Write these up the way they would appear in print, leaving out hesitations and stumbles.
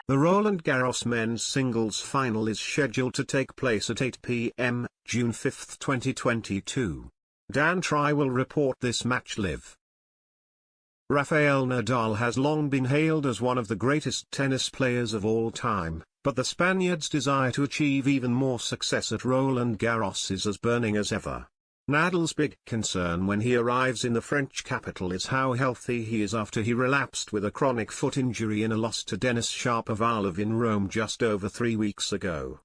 The Roland Garros men's singles final is scheduled to take place at 8 p.m., June 5, 2022. Dan Try will report this match live. Rafael Nadal has long been hailed as one of the greatest tennis players of all time, but the Spaniard's desire to achieve even more success at Roland Garros is as burning as ever. Nadal's big concern when he arrives in the French capital is how healthy he is after he relapsed with a chronic foot injury in a loss to Denis Shapovalov in Rome just over 3 weeks ago.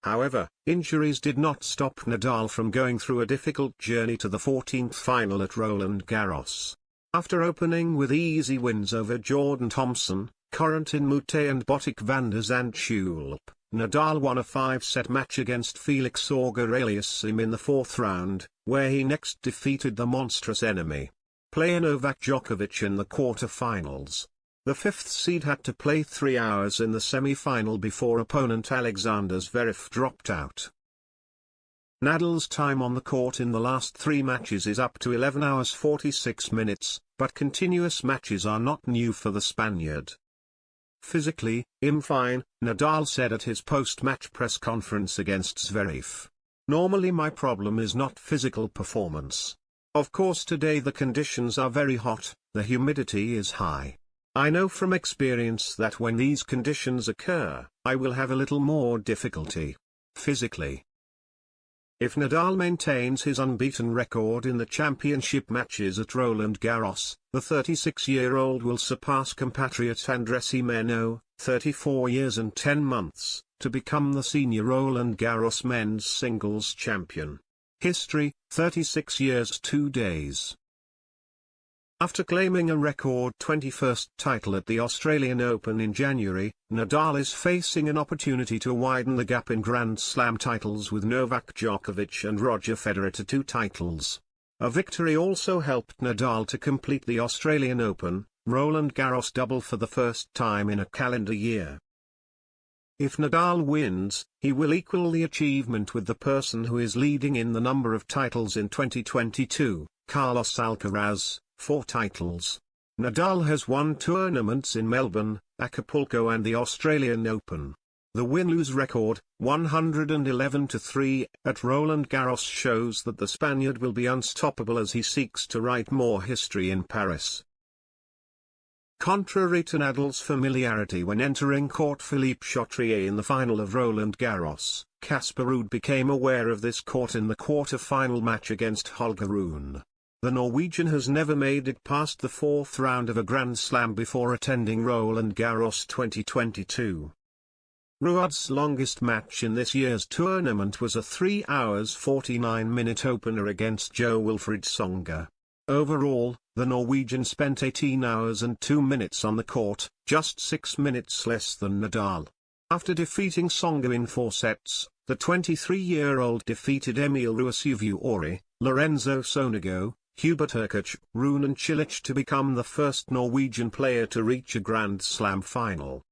However, injuries did not stop Nadal from going through a difficult journey to the 14th final at Roland Garros. After opening with easy wins over Jordan Thompson, Corentin Moutet and Botic van der Zandschulp, Nadal won a 5-set match against Felix Auger-Aliassime in the 4th round, where he next defeated the monstrous enemy, player Novak Djokovic, in the quarter-finals. The 5th seed had to play 3 hours in the semi-final before opponent Alexander Zverev dropped out. Nadal's time on the court in the last 3 matches is up to 11 hours 46 minutes, but continuous matches are not new for the Spaniard. Physically, I'm fine, Nadal said at his post-match press conference against Zverev. Normally my problem is not physical performance. Of course today the conditions are very hot, the humidity is high. I know from experience that when these conditions occur, I will have a little more difficulty. Physically. If Nadal maintains his unbeaten record in the championship matches at Roland Garros, the 36-year-old will surpass compatriot Andrés Gimeno, 34 years and 10 months, to become the senior Roland Garros men's singles champion. History, 36 years 2 days. After claiming a record 21st title at the Australian Open in January, Nadal is facing an opportunity to widen the gap in Grand Slam titles with Novak Djokovic and Roger Federer to 2 titles. A victory also helped Nadal to complete the Australian Open, Roland Garros double for the first time in a calendar year. If Nadal wins, he will equal the achievement with the person who is leading in the number of titles in 2022, Carlos Alcaraz, 4 titles. Nadal has won tournaments in Melbourne, Acapulco and the Australian Open. The win-lose record, 111-3, at Roland Garros shows that the Spaniard will be unstoppable as he seeks to write more history in Paris. Contrary to Nadal's familiarity when entering court Philippe Chatrier in the final of Roland Garros, Casper Ruud became aware of this court in the quarter-final match against Holger Rune. The Norwegian has never made it past the 4th round of a Grand Slam before attending Roland Garros 2022. Ruud's longest match in this year's tournament was a 3 hours 49-minute opener against Jo-Wilfried Tsonga. Overall, the Norwegian spent 18 hours and 2 minutes on the court, just 6 minutes less than Nadal. After defeating Tsonga in 4 sets, the 23-year-old defeated Emil Ruusuvuori, Lorenzo Sonego, Hubert Hurkacz, Rune Cilic to become the first Norwegian player to reach a Grand Slam final.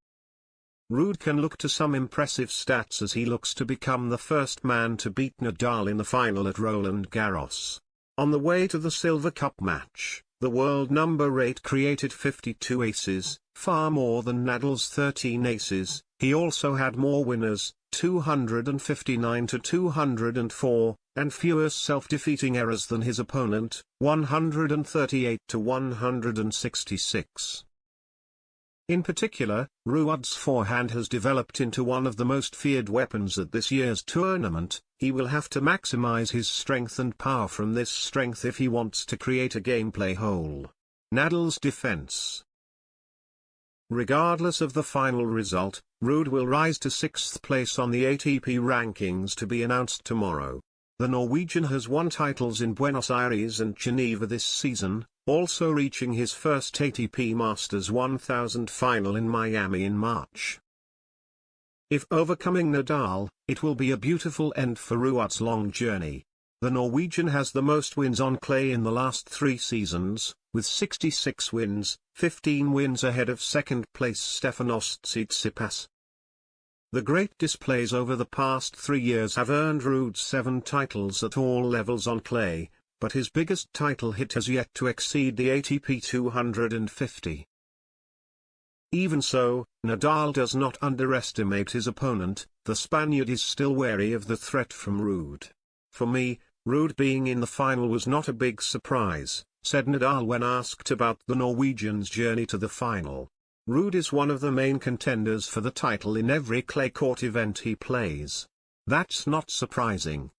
Ruud can look to some impressive stats as he looks to become the first man to beat Nadal in the final at Roland Garros. On the way to the Silver Cup match, the world number 8 created 52 aces, far more than Nadal's 13 aces. He also had more winners, 259 to 204, and fewer self-defeating errors than his opponent, 138 to 166. In particular, Ruud's forehand has developed into one of the most feared weapons at this year's tournament. He will have to maximize his strength and power from this strength if he wants to create a gameplay hole. Nadal's defense. Regardless of the final result, Ruud will rise to 6th place on the ATP rankings to be announced tomorrow. The Norwegian has won titles in Buenos Aires and Geneva this season, also reaching his first ATP Masters 1000 final in Miami in March. If overcoming Nadal, it will be a beautiful end for Ruud's long journey. The Norwegian has the most wins on clay in the last 3 seasons, with 66 wins, 15 wins ahead of second-place Stefanos Tsitsipas. The great displays over the past 3 years have earned Ruud 7 titles at all levels on clay, but his biggest title hit has yet to exceed the ATP 250. Even so, Nadal does not underestimate his opponent. The Spaniard is still wary of the threat from Ruud. "For me, Ruud being in the final was not a big surprise," said Nadal when asked about the Norwegian's journey to the final. "Ruud is one of the main contenders for the title in every clay court event he plays. That's not surprising."